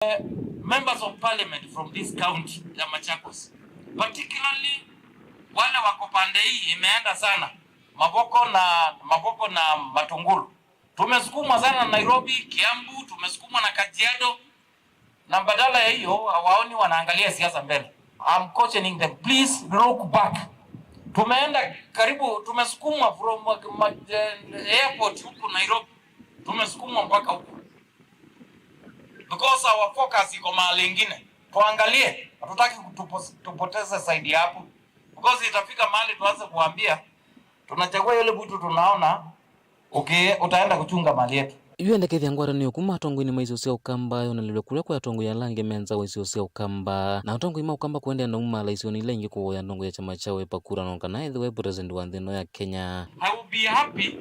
Members of parliament from this county ya Machakos, particularly wale wako pande hii imeenda sana Maboko na Matungulu. Tumesukumwa sana Nairobi, Kiambu, tumesukumwa na Kajiado, na badala ya hiyo hawaoni wanaangalia siasa mbele. I'm cautioning them, please look back. Tumeenda karibu, tumesukumwa from airport huku Nairobi, tumesukumwa mpaka huku because our focus iko mahali ingine. Tuangalie, hatutaki tupoteze side hapo, because itafika mahali tuanze kuambia tunachagua yule mtu tunaona utaenda kuchunga mali yetu. Yuendeke thiangwara ni kuma tongo ni maizo cia ukamba yonalele kule kwa tongo ya lange menza waizo cia ukamba na tongo ima ukamba kuendea na umala icio ni lengi kwa ya tongo ya chama chawe pakura nonka na the president wa nthino ya Kenya. I will be happy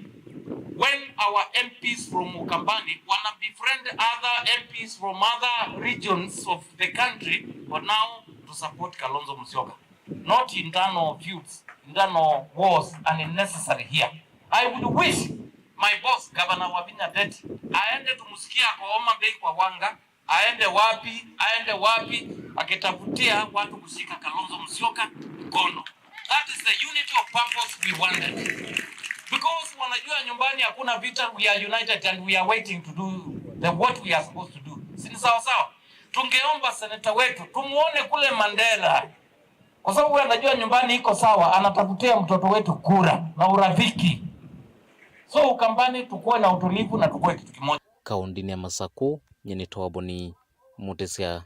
when our MPs from Ukambani wanna befriend other MPs from other regions of the country, but now to support Kalonzo Musyoka. Not internal feuds, internal wars unnecessary here. I would wish my boss, Governor MUTETI, aende tumusikia kwa Homa Bay kwa Wanga, aende wapi, akitafutia watu kushika Kalonzo Musyoka mkono. That is the unity of purpose we wanted. Because wanajua nyumbani hakuna vita, we are united and we are waiting to do what we are supposed to do. Si sawa sawa? Tungeomba seneta wetu, tumuone kule Mandela. Kwa sababu anajua nyumbani iko sawa, anatafutia mtoto wetu kura na urafiki. So Ukambani tukuwe na utulivu na tukuwe kitu kimoja. Kaundini ya Masako, nyeni Towaboni, Mutesia.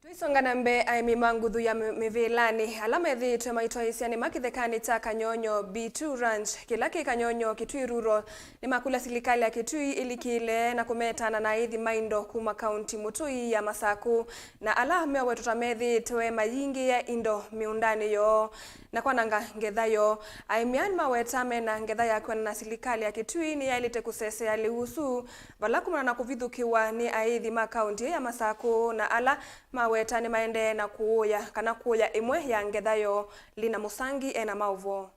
Tuisongana mbe aimi mangudhu ya Mivilani. Alama thitu maitwa isiani makithekani ta Kanyonyo B2 Ranch. Kilaki Kanyonyo Kitui Rural ni makula silikali ya Kitui ilikile na kumetana na ithi maindo kuma kaunti Mutui ya Masaku. Na ala mewe tutamethi tuwe mayingi ya indo miundani yo. Na kwa nanga ngedhayo, aimiani mawetame na ngedhaya kwa na silikali ya Kitui ni ya ilite kusese ya liusu. Valakumana na kuvidhukiwa ni aithi makaunti ya Masaku na ala mawetani maende na kuoya kana kuoya imwe ya ngedhayo lina musangi ena Mauvoo.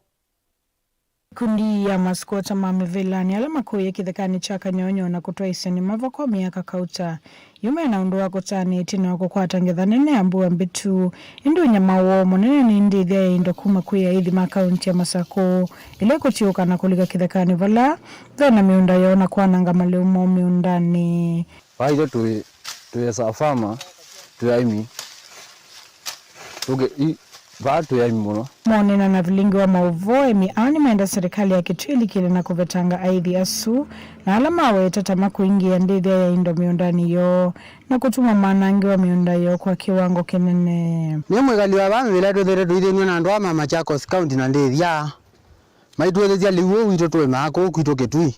Kundi ya maskota Vilingi alama kuye kithekani cha Kanyonyo na kutoa iseni mavoko miaka kauta. Yume na unduwa kutani itino wako kwa tangedha nene ambuwa mbitu. Indu Mauvoo monene ni indi dhia indo kuma kuya hithi makaunti ya Masako. Ile kutiuka na kulika kithekani vala. Dhona miunda yona kwa nanga maleumo miundani. Wahido tuwe safama, tuwe aimi. Watu ya mmono. Monena na Vilingi wa Mauvoo emiani maenda serikali ya Kitui kile na kuvetanga aithi asu na alama wetatama kuingia ndithia ya indo miundani yo na kutuma manangi wa miunda yo kwa kiwango kinene. Mwegali wa bami vila tuthere tuitheni na ndoa mama Machakos County na ndithia maituwethia liuo wito tuwe mako kwito Kitui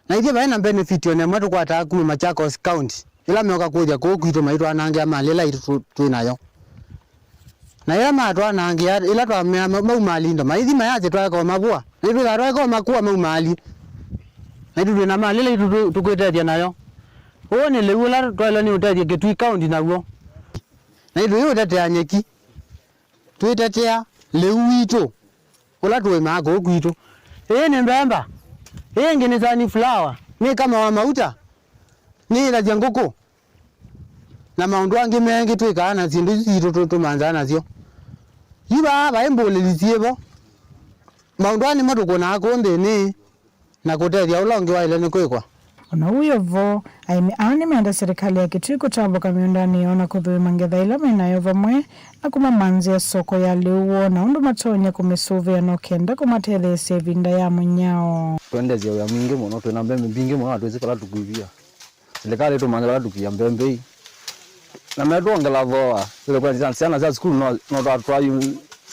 na ithia baina benefit one mwetu kwa taku Machakos County ila meoka kuja kwito maitwa nange amalela itu tuinayo. Na ila matwa nangi ila twa maumalindo maithi mayaje twako mabua nitu garwako makuwa maumali nitu na mali ile tukwetethia nayo one leula twala ni utethia Kitui County nawo na nitu yo tetea nyeki twetetea leuito ula tuwe mako kwito ni mbemba ngine zani flower ni kama wa mauta ni la jangoko na maundu angi mengi twikana zindu zitu tumanzana zio yiba baembole lisiebo maundani matuko na akonde ni na kutethia ulongi wa ile ni kwikwa ona huyo vo aimiani meenda serikali ya Kitui kutambuka miundani yona kuthui mangetha ila menayo vamwe na kumamanzi ya soko ya liuo na undu matonya kumesuvi ya nokenda kumatethesia vinda ya munyao Tuendezia ya mingi muno twina mbembe mbingi muno atuwezi kala tukuivia serikali tumangala tukia mbembe na metuongela voa ile kwa sana za skulu no tatwayo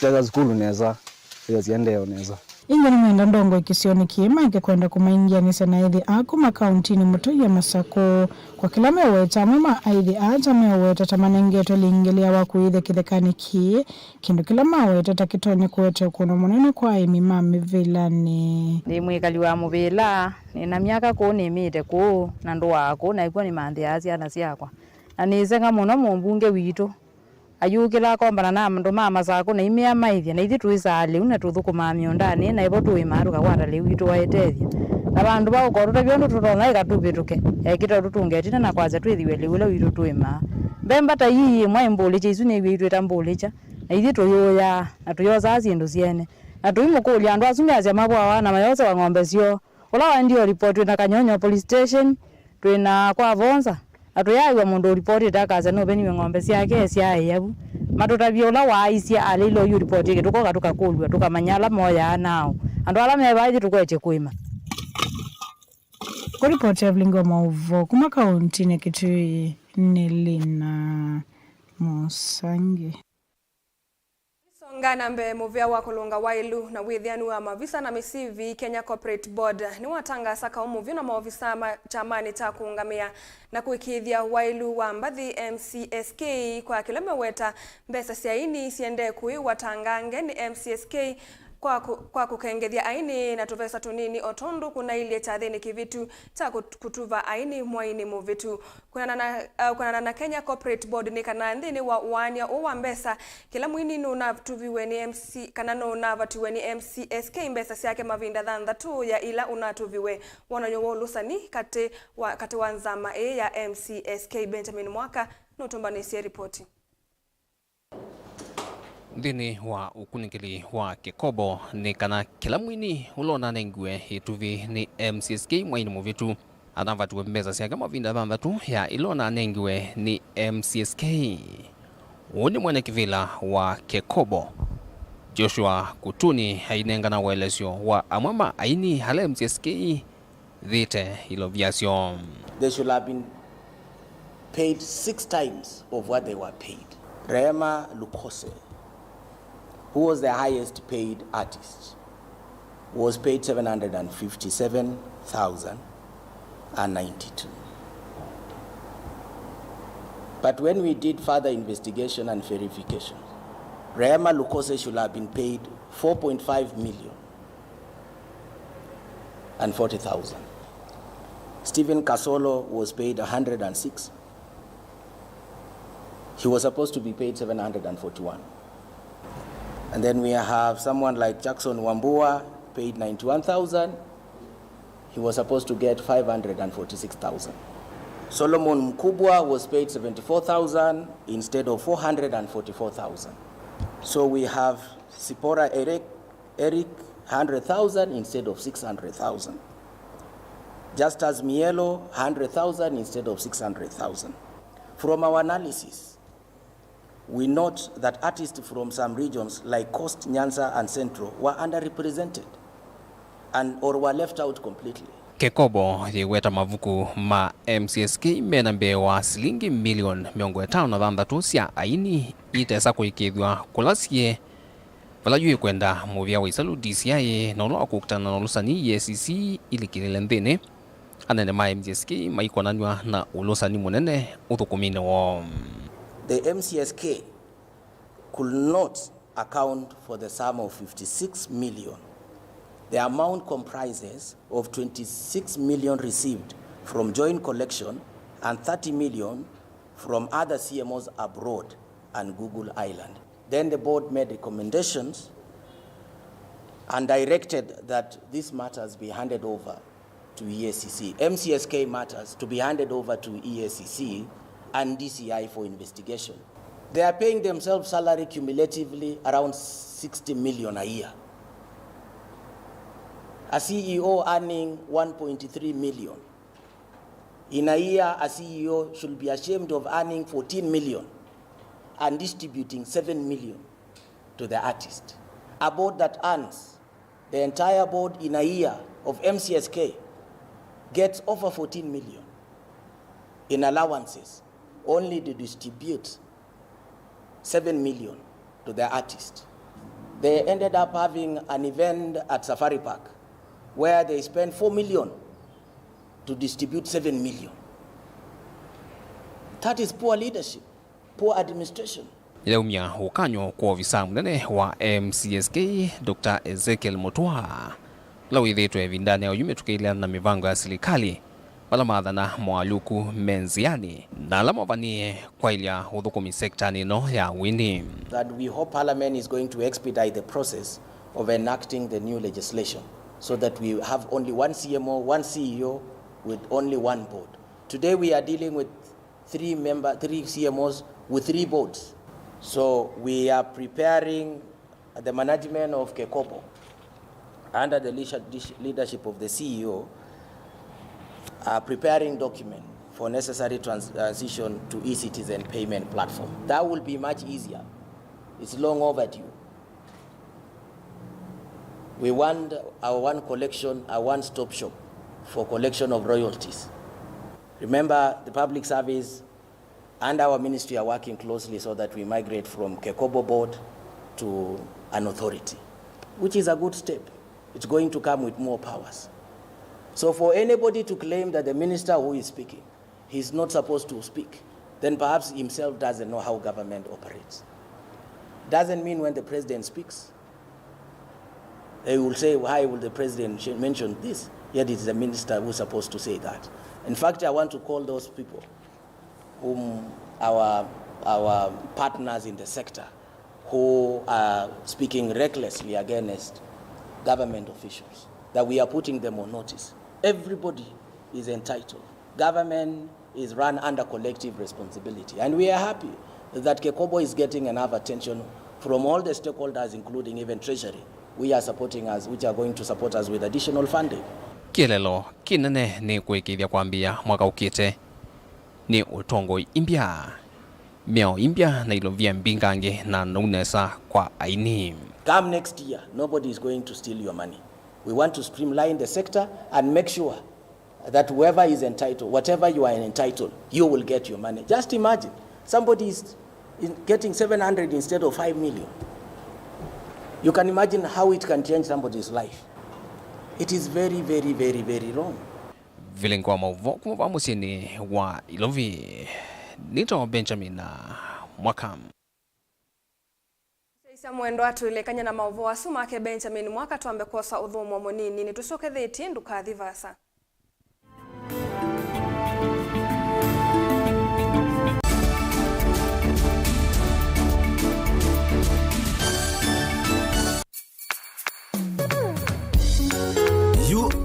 za skulu neza ile ziende neza inge ni mwenda ndongo ikisioni kiema ikikwenda kumaingia ni sanaithi aku makauntini Mutui ya Masako kwa kila meweta mama aithi aja meweta tamanengeto liingilia wakuithe kithekani kie kindu kila maweta takitonya kuwete ukuno munene kwa aimi Vilingi ni mwegali wa muvila na miaka ko nimite ko na ndoa ko na iko ni manthi na ciakwa na nizenga muno mumbunge wito ayukila kombana na ndo mama zako na imia maithia na ithi tuisale una tuthukuma miondani na ibo tuimaruka gwata le wito waetethia abandu ba ukoruta byondo tutona ikatubituke ekita tutungetina na kwaza twithiwele wile witu twima bemba ta yi mwa imbole chisu ne witu tambolecha na ithi tuyoya na tuyoza zindu ciene na tuimukulia andu asumia mabwa na mayoza wa ng'ombe cio ula ndio report na Kanyonyo police station twina kwa vonza atuyaiwa mundu report takaza no beni ng'ombe ciake cia yabu matutavia ula waisia alilo yu report yake tukoka tukakulwa tukamanyala moya nao andu ala mebaidi tukweche kuima. Kwa ripoti ya Vilingi Mauvoo kuma kaunti ya Kitui Nelina Musangi. Songana mbe muvea wa kulunga wailu na withianu wa mavisa na misivi Kenya Corporate Board ni watangasa ka umuvi na maofisa chamani ta kuungamia na kuikithia wailu wa mbathi MCSK kwa kila meweta mbesa siaini siende kui watangange ni MCSK kwa kukengethia aini na tuvesa tunini otondu kuna ile chathini kivitu ta kutuva aini mwaini muvitu kuna na Kenya Corporate Board ni kana ndini wa wania uwa mbesa kila mwini nuna tuviwe ni MC kana nuna vatuwe ni MCSK mbesa siake mavinda dhanda tu ya ila unatuviwe wananyo lusani kate wanzama ya MCSK. Benjamin Mwaka nutumbanisia ripoti. Ndini wa ukunikili wa Kekobo ni kana kila mwini ulona nengwe hituvi ni MCSK mwaini muvitu anavatu mbeza siaga mavinda dhambatu ya ilona nengwe ni MCSK. Uni mwane kivila wa Kekobo Joshua Kutuni hainenga na waelesio wa amama aini hala MCSK dhite ilo viasio. They should have been paid 6 times of what they were paid. Rema Lukose, who was the highest paid artist, was paid 757,092. But when we did further investigation and verification, Rema Lukose should have been paid 4.5 million and 40,000. Stephen Kasolo was paid 106. He was supposed to be paid 741. And then we have someone like Jackson Wambua, paid 91,000. He was supposed to get 546,000. Solomon Mkubwa was paid 74,000 instead of 444,000. So we have Sipora Eric 100,000 instead of 600,000. Justus Mielo 100,000 instead of 600,000. From our analysis, we note that artists from some regions like Coast, Nyanza, and Central were underrepresented or were left out completely. Kekobo yeweta mavuku ma MCSK menambe wa silingi milioni 500 cia aini itesa kuikithwa kulasie vala yue kwenda muvia wa isalu DCI na ulo akukutana na ulusani EACC ilikilile nthini anene ma MCSK maikonanywa na ulusani munene uthukumine wo. The MCSK could not account for the sum of 56 million. The amount comprises of 26 million received from joint collection and 30 million from other CMOs abroad and Google Island. Then the board made recommendations and directed that these matters be handed over to EACC. MCSK matters to be handed over to EACC and DCI for investigation. They are paying themselves salary cumulatively around 60 million a year. A CEO earning 1.3 million. In a year, a CEO should be ashamed of earning 14 million and distributing 7 million to the artist. A board that earns, the entire board in a year of MCSK gets over 14 million in allowances, only to distribute 7 million to the artist. They ended up having an event at Safari Park where they spent 4 million to distribute 7 million. That is poor leadership, poor administration. Ilaumia ukanyo kwa ofisa mnene wa MCSK Dr. Ezekiel Mutua lawithitwe vindane ya uyume tukailiana na mivango ya serikali wala madhana mwaluku menziani na lama vanie kwa ilia udhukumi sekta nino ya wini. That we hope Parliament is going to expedite the process of enacting the new legislation so that we have only one CMO, one CEO with only one board. Today we are dealing with three CMOs with 3 boards. So we are preparing the management of Kekobo under the leadership of the CEO, preparing document for necessary transition to e-citizen payment platform. That will be much easier. It's long overdue. We want our one collection, a one-stop shop for collection of royalties. Remember, the public service and our ministry are working closely so that we migrate from Kekobo board to an authority, which is a good step. It's going to come with more powers. So for anybody to claim that the minister who is speaking, he's not supposed to speak, then perhaps himself doesn't know how government operates. Doesn't mean when the president speaks, they will say, why will the president mention this? Yet it's the minister who's supposed to say that. In fact, I want to call those people whom our partners in the sector who are speaking recklessly against government officials, that we are putting them on notice. Everybody is entitled. Government is run under collective responsibility. And we are happy that Kekobo is getting enough attention from all the stakeholders, including even Treasury. We are supporting us, which are going to support us with additional funding. Kielelo kinene ni kuikithia kwambia mwaka ukite ni utongo imbia meo imbia na ilovia mbingange na nunesa kwa aini. Come next year, nobody is going to steal your money. We want to streamline the sector and make sure that whoever is entitled, whatever you are entitled, you will get your money. Just imagine, somebody is getting 700 instead of 5 million. You can imagine how it can change somebody's life. It is very, very, very, very wrong. Vilingi wa Mauvoo kumva musini wa ilovi nito Benjamin na Mwakam. Isa mwendo atulekanya na Mauvoo asumake Benjamin mwaka tuambe kosa udhumu monini ni tusoke theti ndukathi vasa.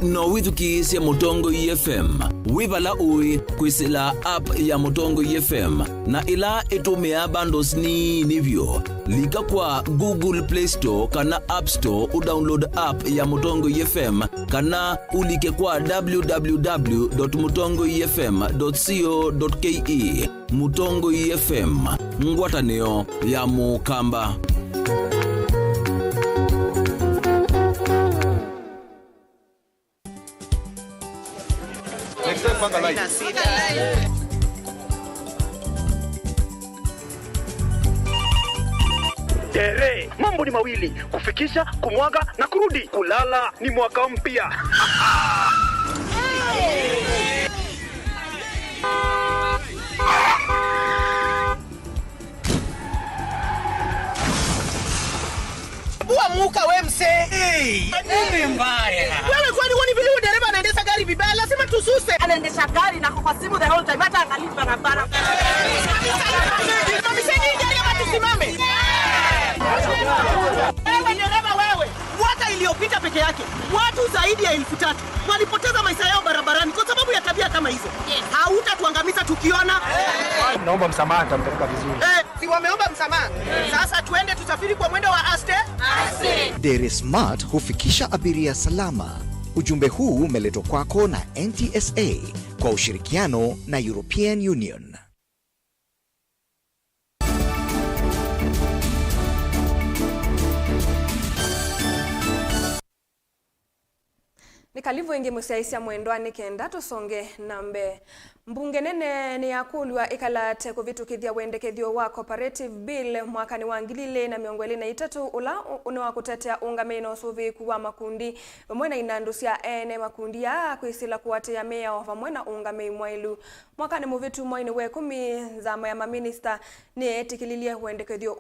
No withukiisya Mutongo FM wibala ui kwisila app ya Mutongo FM na ila itumia bundles ni nivyo lika kwa Google Play Store kana App Store udownload app ya Mutongo FM kana ulike kwa www.mutongofm.co.ke. Mutongo FM ngwatanio ya mukamba. Tere, mambo ni mawili, kufikisha, kumwaga na kurudi. Kulala ni mwaka mpya. Muka we mse. Nini mbaya? Wewe kwani wani vile dereva anaendesha gari vibaya lazima tususe. Anaendesha gari na kwa simu the whole time hata angalia barabara. Mamiseni gari ama tusimame. Wewe dereva wewe. Mwaka iliyopita peke yake watu zaidi ya 1000 walipoteza maisha yao barabarani kwa sababu ya tabia kama hizo. Hautatuangamiza tukiona. Naomba msamaha tampeleka vizuri. Si wameomba msamaha. Sasa tuende tusafiri kwa mwendo wa aste. Dere Smart hufikisha abiria salama. Ujumbe huu umeletwa kwako na NTSA kwa ushirikiano na European Union. Nikalivu ingi musiaisia mwendwani kenda tusonge nambe. Mbunge nene ni yakulwa ikalate kuvitukithia wendekethio wa cooperative bill mwakani wa 2023 ula unewa kutetea ungameno suvi kuwa makundi mwena inandusia ene makundi ya kuisila kuwatea mea wafamwena ungame mwailu mwakani muvitu mwaini we 10 zama ya maminista ni etikililie wendekethio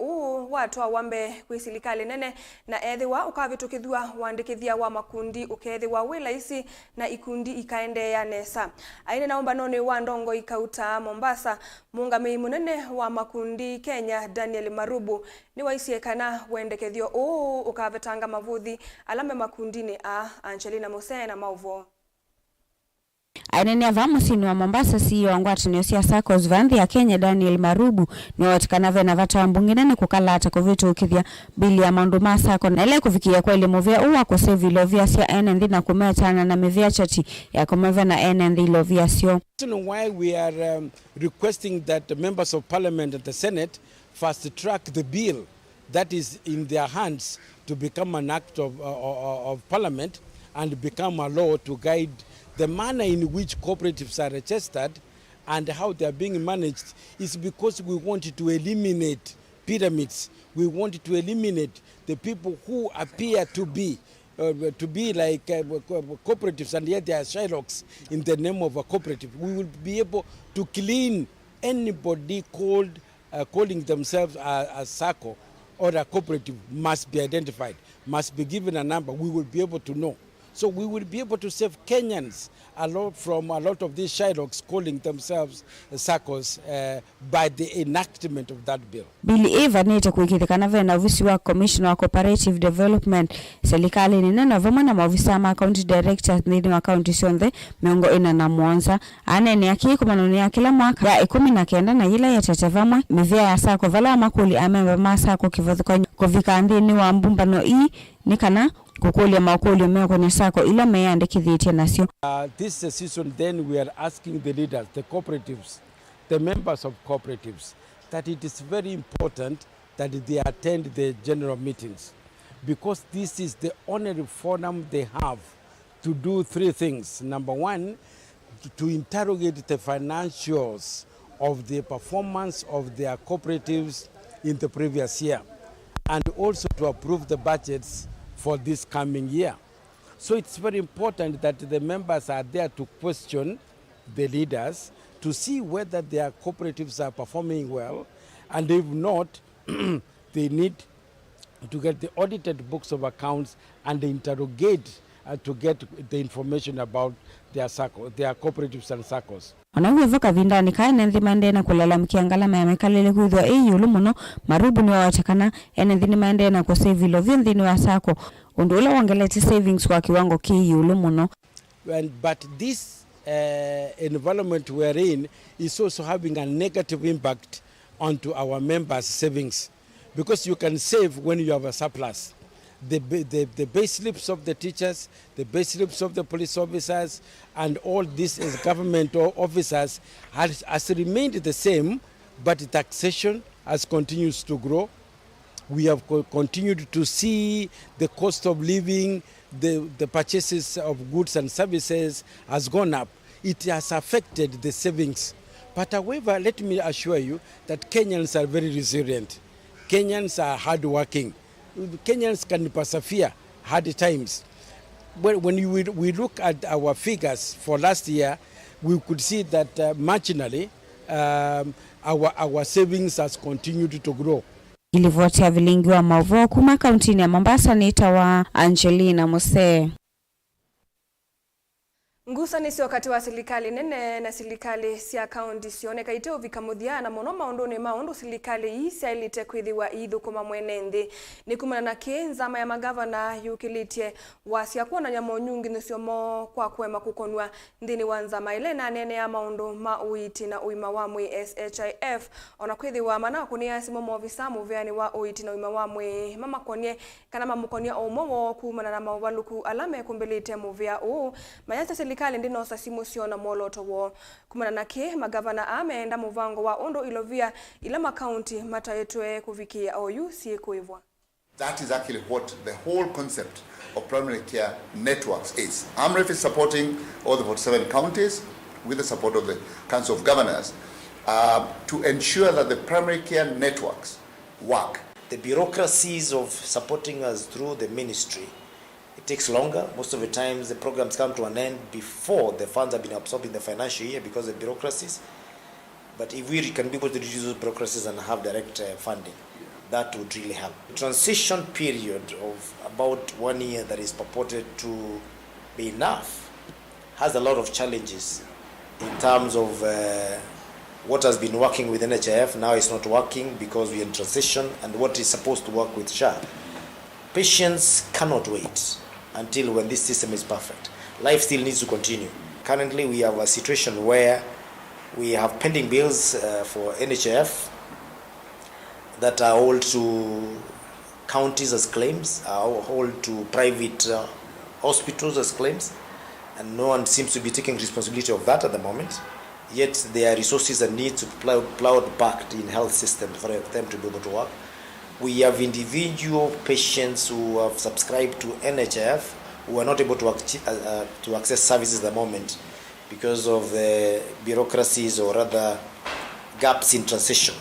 watu wa wambe kuisilikali nene na edhiwa ukavitukithua wandikithia wa makundi ukedhiwa wilaisi na ikundi ikaende ya nesa aine naomba noni wa ndongo ikauta Mombasa muungami munene wa makundi Kenya Daniel Marubu ni waisiekana wendekethio ukavetanga mavuthi alame makundini Angelina Mose na Mauvoo. Ainene avamusini wa Mombasa CEO wangwatanio cia SACCOs vanthi ya Kenya Daniel Marubu ni watikanave na vata mbungine ni kukalata kuvitu ukithia bili ya maundu ma SACCO na ile kufikia kwa ile movia uwa kusevi lovia sia NND na kumetana na mivia chati ya kumeve na NND lovia sio. Why we are requesting that the members of parliament and the Senate fast track the bill that is in their hands to become an act of parliament and become a law to guide the manner in which cooperatives are registered and how they are being managed is because we want to eliminate pyramids. We want to eliminate the people who appear to be like cooperatives and yet they are Shylocks in the name of a cooperative. We will be able to clean anybody calling themselves a SACCO or a cooperative must be identified, must be given a number. We will be able to know. So we will be able to save Kenyans from a lot of these Shylocks calling themselves SACCOs by the enactment of that bill. Bili Eva nita kuikithikana vena ofisi wa Commissioner wa Cooperative Development serikali ni nena vama na maofisa ma county directors ni wa county cionthe miongo ina na mwanza anene yake kumanoni ya kila mwaka ya 19 na ila ya tatavamwe mivia ya SACCO vala makuli amemba ma SACCO kivothiko kovika ndini wa mbumbano ni kana kukulia makuli meo kwenye SACCO ila meandikithite nasio. This season then we are asking the leaders, the cooperatives, the members of cooperatives, that it is very important that they attend the general meetings because this is the only forum they have to do three things. Number one, to interrogate the financials of the performance of their cooperatives in the previous year and also to approve the budgets for this coming year. So it's very important that the members are there to question the leaders to see whether their cooperatives are performing well, and if not, they need to get the audited books of accounts and interrogate to get the information about their cooperatives and SACCOs. Wanavuka vindani kaine nthimande na kulalamikia ngalama ya mekalele kuithwa yulu muno Marubu ni watakana nthini mande na kusave lovia nthini wa SACCO undula wangelete savings kwa kiwango yulu muno. But this environment we're in is also having a negative impact onto our members' savings because you can save when you have a surplus. The base slips of the teachers, the base slips of the police officers, and all these as government officers has remained the same, but taxation has continues to grow. We have continued to see the cost of living, the purchases of goods and services has gone up. It has affected the savings. But however, let me assure you that Kenyans are very resilient. Kenyans are hardworking. Kenyans can persevere hard times. When we look at our figures for last year, we could see that marginally our savings has continued to grow. Ilivotia Vilingi wa Mauvoo kuma kaunti ya Mombasa ni tawa Angelina Mose. Ngusanisi wakati wa serikali nene na serikali cia kaunti cioneka ite uvikamuthiana muno maunduni maundu serikali cia ilite kwithiwa ithukuma mwene nthi ni kumana na kinzama ya magavana yukilitie wasia kuonanya monyungi nicio kwa kwema kukonwa nthini wa nzama ile na nene ya maundu ma uiti na uima wa mwi SHIF ona kwithiwa mana kunia simo movisa muveani wa uiti na uima wa mwi mama konie kana mamukonia omomo kumana na mawaluku alame kumbelite muvea mayata serikali ndino sasimu siona moloto wo kumana nake magavana ameenda muvango wa ondo ilovia ila makaunti matayetwe kuvikia oyu si kuivwa. That is actually what the whole concept of primary care networks is. AMREF is supporting all the 47 counties with the support of the Council of Governors to ensure that the primary care networks work. The bureaucracies of supporting us through the ministry, it takes longer. Most of the times the programs come to an end before the funds have been absorbed in the financial year because of the bureaucracies. But if we can be able to reduce those bureaucracies and have direct funding, that would really help. The transition period of about 1 year that is purported to be enough has a lot of challenges in terms of what has been working with NHIF now is not working because we are in transition, and what is supposed to work with SHA. Patients cannot wait until when this system is perfect. Life still needs to continue. Currently, we have a situation where we have pending bills for NHIF that are owed to counties as claims, are owed to private hospitals as claims, and no one seems to be taking responsibility of that at the moment. Yet there are resources that need to be plowed back in health systems for them to be able to work. We have individual patients who have subscribed to NHIF who are not able to access services at the moment because of the bureaucracies or other gaps in transition.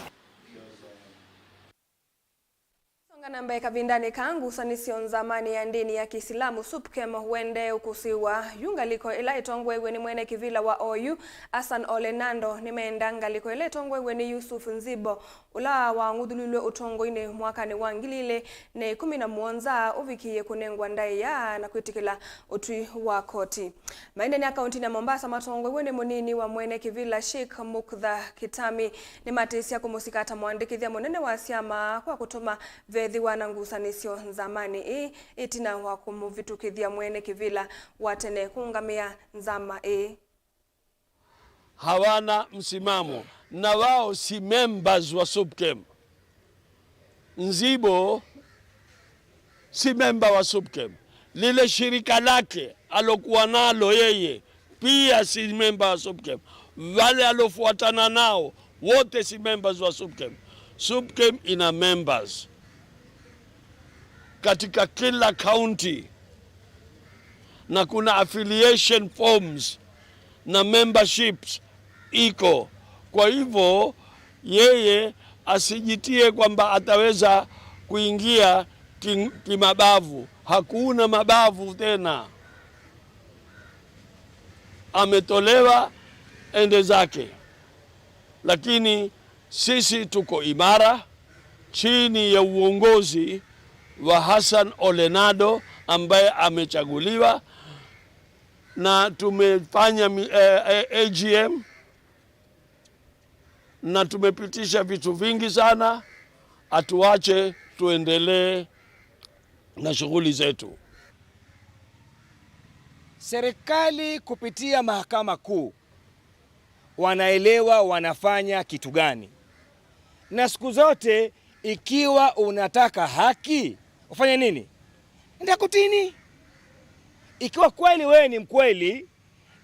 Namba kavindani kangu sanisi onzamani ya ndini ya Kiislamu SUPKEM huende ukusiwa yunga liko ila itongwe ni mwene kivila wa OU Hassan Olenando nimeendanga liko ila itongwe ni Yusuf Nzibo ula wa ngudululwe utongo ine mwaka ni wangilile ne 11 uvikiye kunengwa ndai ya na kuitikila utui wa koti. Maendeni akaunti na Mombasa matongwe ni munini wa mwene kivila Sheikh Mukdha Kitami ni matisi ya kumusikata mwandikithia monene wa siama kwa kutuma vethi wanangusanisio nzamani itina wa kumuvitukithia mwene kivila watene kungamia nzama hawana msimamo na wao si members wa SUPKEM. Nzibo si member wa SUPKEM. Lile shirika lake alokuwa nalo yeye pia si member wa SUPKEM. Wale alofuatana nao wote si members wa SUPKEM. SUPKEM ina members katika kila county na kuna affiliation forms na memberships iko. Kwa hivyo yeye asijitie kwamba ataweza kuingia kimabavu. Hakuna mabavu tena. Ametolewa ende zake. Lakini sisi tuko imara chini ya uongozi wa Hassan Olenado ambaye amechaguliwa, na tumefanya AGM na tumepitisha vitu vingi sana. Atuache tuendelee na shughuli zetu. Serikali kupitia mahakama kuu wanaelewa wanafanya kitu gani, na siku zote ikiwa unataka haki ufanye nini? Nenda kotini. Ikiwa kweli wewe ni mkweli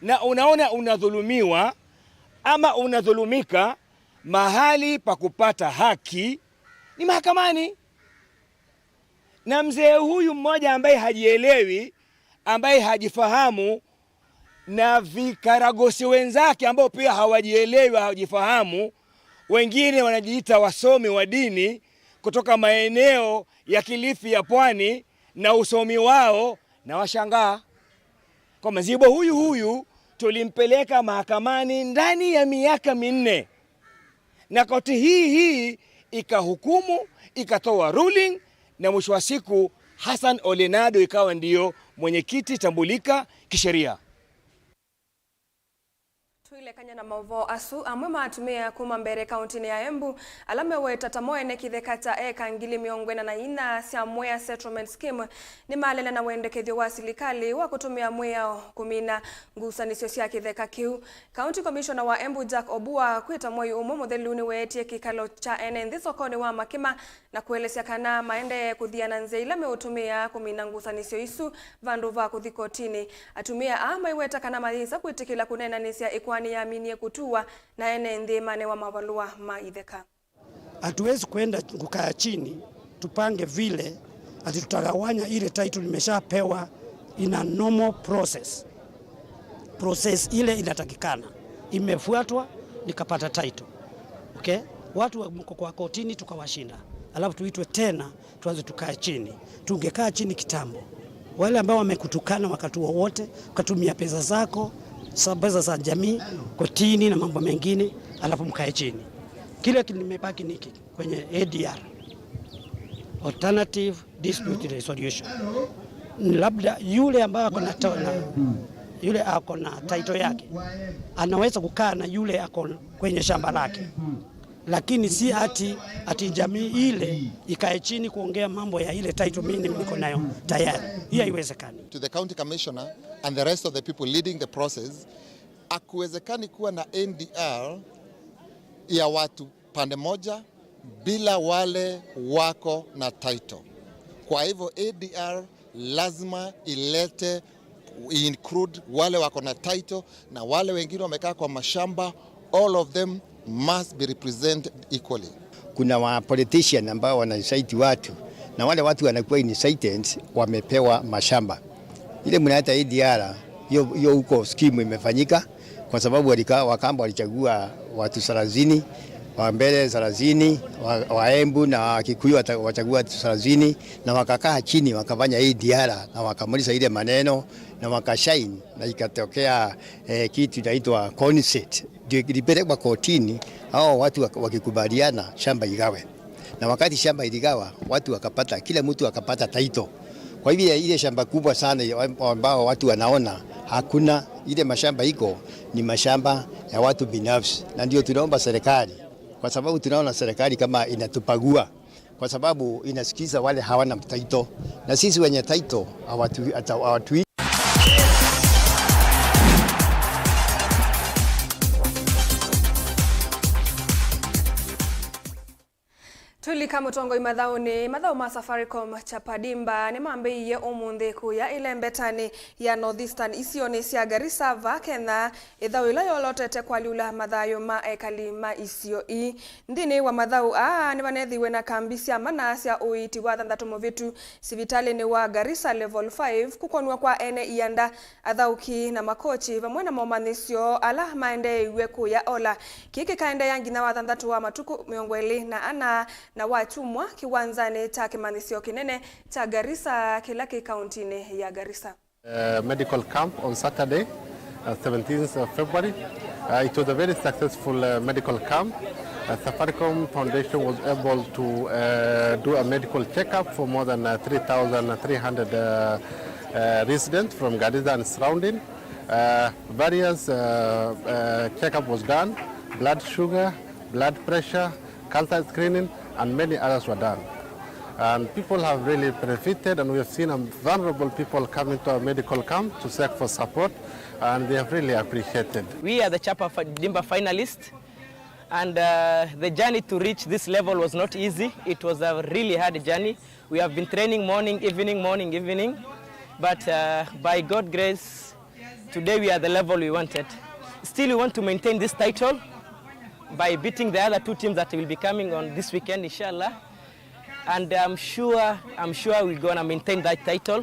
na unaona unadhulumiwa ama unadhulumika, mahali pa kupata haki ni mahakamani. Na mzee huyu mmoja ambaye hajielewi, ambaye hajifahamu, na vikaragosi wenzake ambao pia hawajielewi, hawajifahamu, wengine wanajiita wasomi wa dini kutoka maeneo ya Kilifi ya Pwani, na usomi wao na washangaa. Kwa Nzibo huyu tulimpeleka mahakamani ndani ya miaka 4. Na koti hii ikahukumu, ikatoa ruling, na mwisho wa siku Hassan Olenado ikawa ndio mwenyekiti tambulika kisheria. Tuile kanya na Mauvoo asu amwe matumia kuma mbere kaunti ya Embu alame weta tamoene kithekata kangili miongwena na ina sia mwea settlement scheme ni malena na wendekethio wa serikali wa kutumia mwea kumina ngusanisio cia kitheka kiu. County Commissioner wa Embu Jack Obua kwita moyo umo mutheluni wetie kikalo cha ene sokoni wa Makima na kuelesea kana maende kuthiana nze ila meutumia kumina ngusanisio isu vandu va kuthikotini atumia ama iweta kana mathisa kwitikila kunena nisia ikwani ya minie kutua na ene ndhimane wa mavalua maitheka. Hatuwezi kwenda kukaa chini tupange vile ati tutagawanya ile title imeshapewa in a normal process. Process ile inatakikana imefuatwa nikapata title. Okay? Watu wako kwa kotini tukawashinda. Alafu tuitwe tena tuanze tukae chini. Tungekaa chini kitambo. Wale ambao wamekutukana wakati wote, ukatumia pesa zako, pesa za jamii, kotini na mambo mengine, alafu mkae chini. Kile kimebaki niki kwenye ADR, Alternative Dispute Resolution. Labda yule ambaye yule ako na title yake anaweza kukaa na yule ako kwenye shamba lake, lakini si ati jamii ile ikae chini kuongea mambo ya ile title mimi niko nayo tayari. Hiyo haiwezekani. To the county commissioner and the rest of the people leading the process, hakuwezekani kuwa na NDR ya watu pande moja bila wale wako na title. Kwa hivyo ADR lazima ilete include wale wako na title na wale wengine wamekaa kwa mashamba, all of them must be represented equally. Kuna wa politician ambao wanainsight watu na wale watu wanakuwa incited wamepewa mashamba. Ile mnaita ADR hiyo huko scheme imefanyika kwa sababu Wakamba walichagua watu 30, wa mbele 30, wa Embu na Kikuyu wachagua 30 na wakakaa chini wakafanya ADR na wakamaliza ile maneno na wakashine na ikatokea kitu inaitwa consent. Ndio ilipelekwa kotini, hao watu wakikubaliana shamba igawe. Na wakati shamba iligawa, watu wakapata, kila mtu akapata title. Kwa hivyo ile shamba kubwa sana ambao watu wanaona hakuna, ile mashamba iko ni mashamba ya watu binafsi. Na ndio tunaomba serikali, kwa sababu tunaona serikali kama inatupagua kwa sababu inasikiza wale hawana title, na sisi wenye title hawatu. Tulika mutongo imathauni mathau ma Safaricom chapadimba ni mambiiye umuthi kuya ilembetani ya Northeastern isioni cia Garissa Vakena ithau ila yolotete kwaliula mathayo ma ekali ma isio i nthini wa mathau ni vanethiwe na kambi cia mana cia uiti wa 6 muvitu sivitali ni wa Garissa level 5 kukonwa kwa ene ianda athauki na makochi vamwe na momanisio ala maendeiwe kuya ola kiki kaende yangi na wa 6 wa matuku 24 na watumwa kiwanzani cha kimanisio kinene cha Garissa Kilaki County ya Garissa. Medical camp on Saturday, 17th of February. It was a very successful medical camp. Safaricom Foundation was able to do a medical checkup for more than 3,300 residents from Garissa and surrounding. Various checkup was done, blood sugar, blood pressure, cancer screening, and many others were done. And people have really benefited, and we have seen vulnerable people coming to our medical camp to seek for support, and they have really appreciated. We are the Chapa Dimba finalists, and the journey to reach this level was not easy. It was a really hard journey. We have been training morning, evening, but by God's grace, today we are the level we wanted. Still, we want to maintain this title by beating the other 2 teams that will be coming on this weekend, inshallah. And I'm sure we're gonna maintain that title.